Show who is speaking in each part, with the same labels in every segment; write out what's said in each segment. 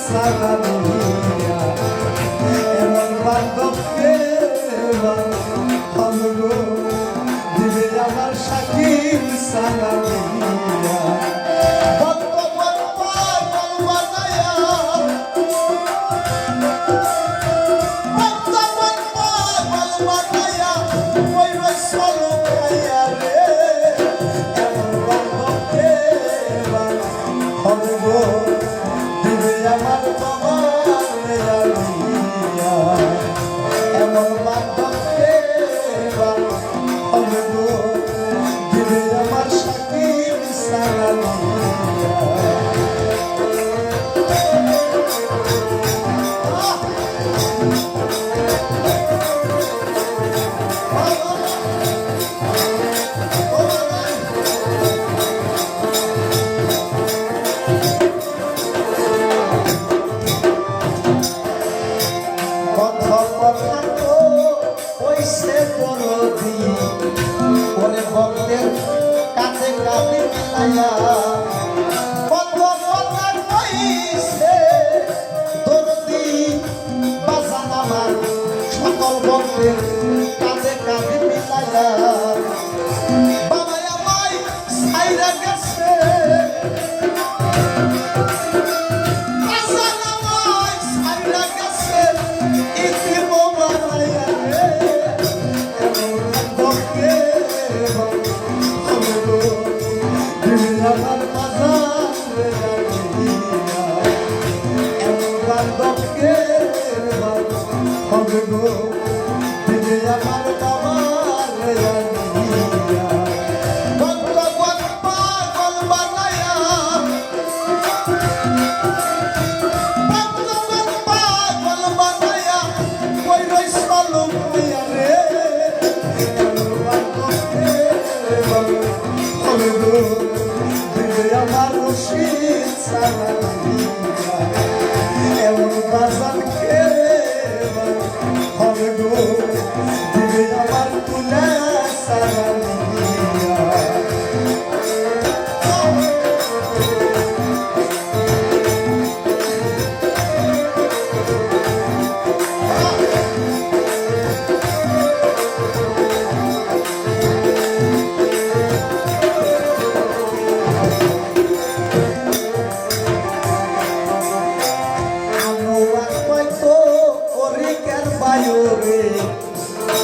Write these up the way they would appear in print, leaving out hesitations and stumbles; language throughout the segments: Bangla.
Speaker 1: সারানিয়া এমন বান্ধবকে হলগো দিবে আমার সাকিব সারানিয়া ভক্তের কাছে কাছে মিলাইয়া কত কথা কইছে দরদি বাজান আমার সকল ভক্তের কাছে কাছে মিলাইয়া বাবা আমায় ছাইরা গেছে বাজান আমায় ছাইরা গেছে ইতি বাবাইয়া রে আমার বাজারে এমন বান্ধবকে হবে গো দিবে আমার বাবার ভক্তগণ পাগল বানায়া ভক্তগণ পাগল বানায়া কই রইস মালুম হইয়া রে এমন বান্ধবকে হবে গো আমার রশিদ সারানিয়া এমন বাজানকে হবে গো দিবে আমার তুলা সারানিয়া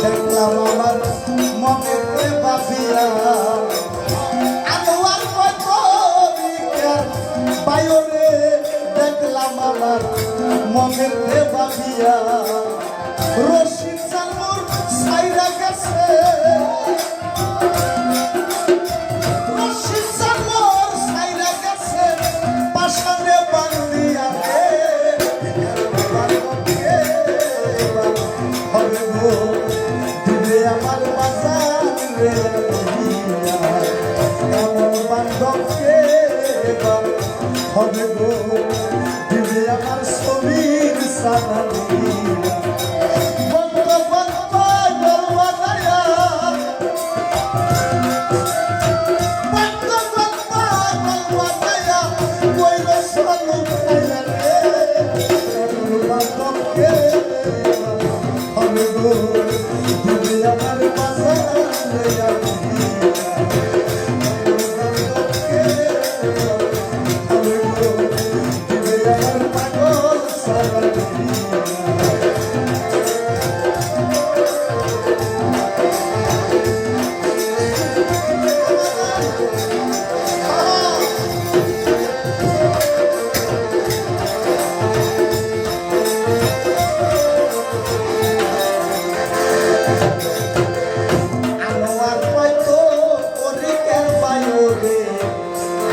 Speaker 1: দেখলাম আমার মনেতে ভাবিয়া আনোয়ার কবিকার বায়রে দেখলাম আমার মনেতে ভাবিয়া রশিদ সালমুর ছাইরা গেছে রশিদ সালমুর ছাইরা গেছে পাশানে বান্দিয়া রে হবে গো দিবে আমার বাজারে এমন বান্ধবকে হবে গো দিবে আমার ছবির সারানিয়া ভক্তগণ পাগল বানায়া ভক্তগণ পাগল বানায়া কই রস মালুম হইয়া রে এমন বান্ধবকে হবে গো দিবে আমার বাজারে হবে গো দিবে আমার পাগল সারানিয়া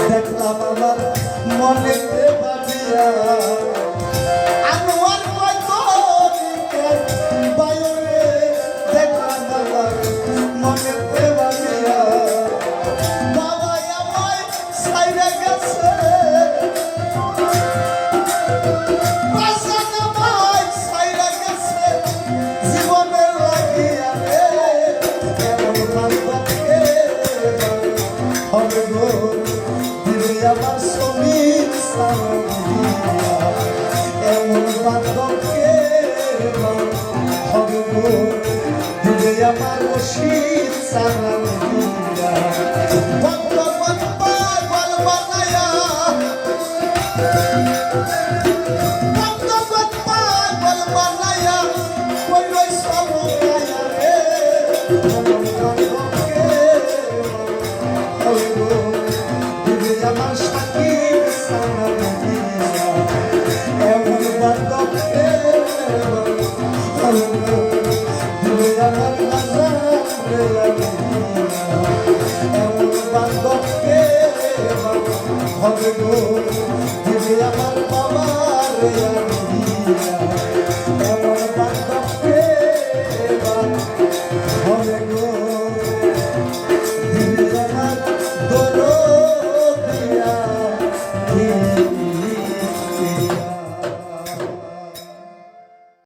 Speaker 1: দেখলাম আমার মনেতে ভাবিয়া সালাম দিয়া